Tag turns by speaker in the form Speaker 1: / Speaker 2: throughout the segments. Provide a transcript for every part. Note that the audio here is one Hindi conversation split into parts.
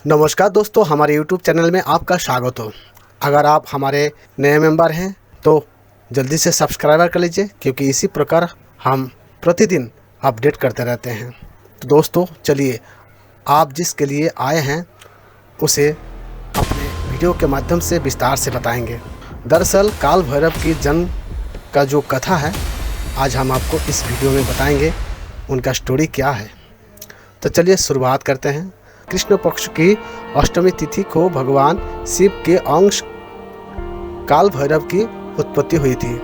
Speaker 1: नमस्कार दोस्तों, हमारे YouTube चैनल में आपका स्वागत हो। अगर आप हमारे नए मेंबर हैं तो जल्दी से सब्सक्राइबर कर लीजिए, क्योंकि इसी प्रकार हम प्रतिदिन अपडेट करते रहते हैं। तो दोस्तों चलिए, आप जिसके लिए आए हैं उसे अपने वीडियो के माध्यम से विस्तार से बताएंगे। दरअसल काल भैरव की जन्म का जो कथा है, आज हम आपको इस वीडियो में बताएंगे उनका स्टोरी क्या है। तो चलिए शुरुआत करते हैं। कृष्ण पक्ष की अष्टमी तिथि को भगवान शिव के अंश काल भैरव की उत्पत्ति हुई थी।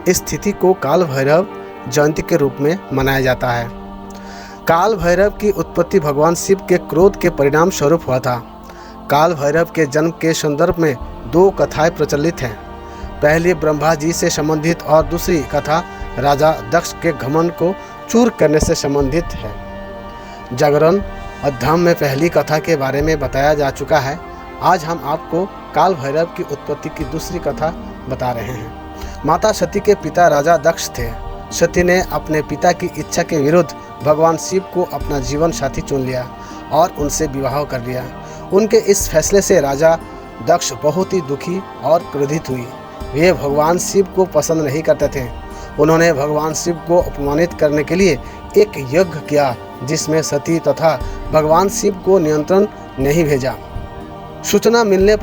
Speaker 1: इस तिथि को काल भैरव जयंती के रूप में मनाया जाता है। काल भैरव की उत्पत्ति भगवान शिव के क्रोध के परिणाम स्वरूप हुआ था। काल भैरव के जन्म के संदर्भ में दो कथाएं प्रचलित हैं। पहली ब्रह्मा जी से संबंधित और दूसरी कथा राजा दक्ष के घमंड को चूर करने से संबंधित है। जागरण अध्याय में पहली कथा के बारे में बताया जा चुका है। आज हम आपको काल भैरव की उत्पत्ति की दूसरी कथा बता रहे हैं। माता सती के पिता राजा दक्ष थे। सती ने अपने पिता की इच्छा के विरुद्ध भगवान शिव को अपना जीवन साथी चुन लिया और उनसे विवाह कर लिया। उनके इस फैसले से राजा दक्ष बहुत ही दुखी और क्रोधित हुई। वे भगवान शिव को पसंद नहीं करते थे। उन्होंने भगवान शिव को अपमानित करने के लिए एक यज्ञ किया, जिसमें सती तथा भगवान शिव को नियंत्रण नहीं भेजा। सूचना मिलने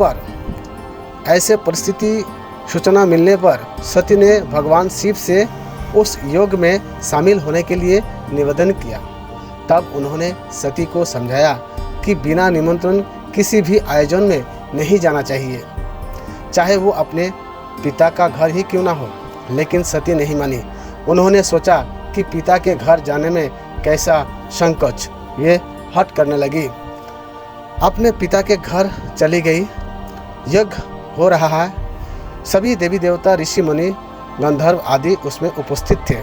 Speaker 1: पर सती ने भगवान शिव से उस यज्ञ में शामिल होने के लिए निवेदन किया। तब उन्होंने सती को समझाया कि बिना निमंत्रण किसी भी आयोजन में नहीं जाना चाहिए, चाहे वो अपने पिता का घर ही क्यों ना हो। लेकिन सती नहीं मानी। उन्होंने सोचा कि पिता के घर जाने में कैसा संकोच, ये हट करने लगी। अपने पिता के घर चली गई। यज्ञ हो रहा है। सभी देवी देवता, ऋषि मुनि, गंधर्व आदि उसमें उपस्थित थे।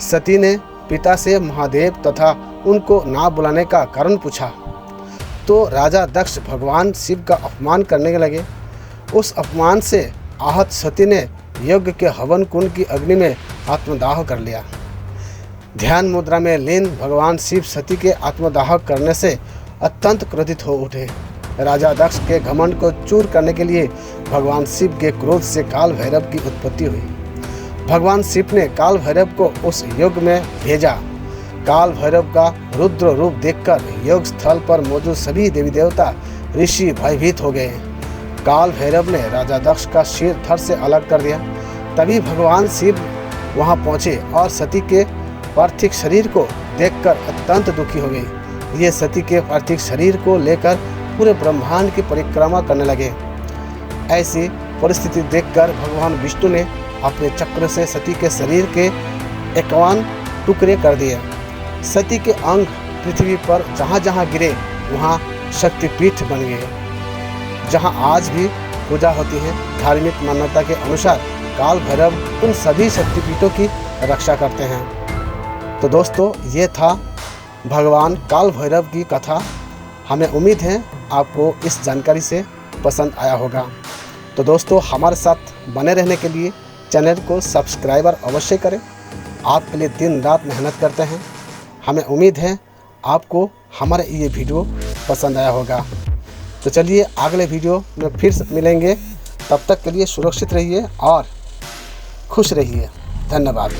Speaker 1: सती ने पिता से महादेव तथा उनको ना बुलाने का कारण पूछा तो राजा दक्ष भगवान शिव का अपमान करने लगे। उस अपमान से आहत सती ने यज्ञ के हवन कुंड की अग्नि में आत्मदाह कर लिया। ध्यान मुद्रा में लीन भगवान शिव सती के आत्मदाह करने से अत्यंत क्रोधित हो उठे। राजा दक्ष के घमंड को चूर करने के लिए भगवान शिव के क्रोध से काल भैरव की उत्पत्ति हुई। भगवान शिव ने काल भैरव को उस यज्ञ में भेजा। काल भैरव का रुद्र रूप देखकर यज्ञ स्थल पर मौजूद सभी देवी देवता, ऋषि भयभीत हो गए। काल भैरव ने राजा दक्ष का सिर धड़ से अलग कर दिया। तभी भगवान शिव वहां पहुंचे और सती के पार्थिव शरीर को देखकर अत्यंत दुखी हो गई। ये सती के पार्थिव शरीर को लेकर पूरे ब्रह्मांड की परिक्रमा करने लगे। ऐसी परिस्थिति देखकर भगवान विष्णु ने अपने चक्र से सती के शरीर के 51 टुकड़े कर दिए। सती के अंग पृथ्वी पर जहाँ जहाँ गिरे वहाँ शक्तिपीठ बन गए, जहाँ आज भी पूजा होती है। धार्मिक मान्यता के अनुसार काल भैरव उन सभी शक्तिपीठों की रक्षा करते हैं। तो दोस्तों, ये था भगवान काल भैरव की कथा। हमें उम्मीद है आपको इस जानकारी से पसंद आया होगा। तो दोस्तों, हमारे साथ बने रहने के लिए चैनल को सब्सक्राइबर अवश्य करें। आपके लिए दिन रात मेहनत करते हैं। हमें उम्मीद है आपको हमारा ये वीडियो पसंद आया होगा। तो चलिए, अगले वीडियो में फिर मिलेंगे। तब तक के लिए सुरक्षित रहिए और खुश रहिए। धन्यवाद।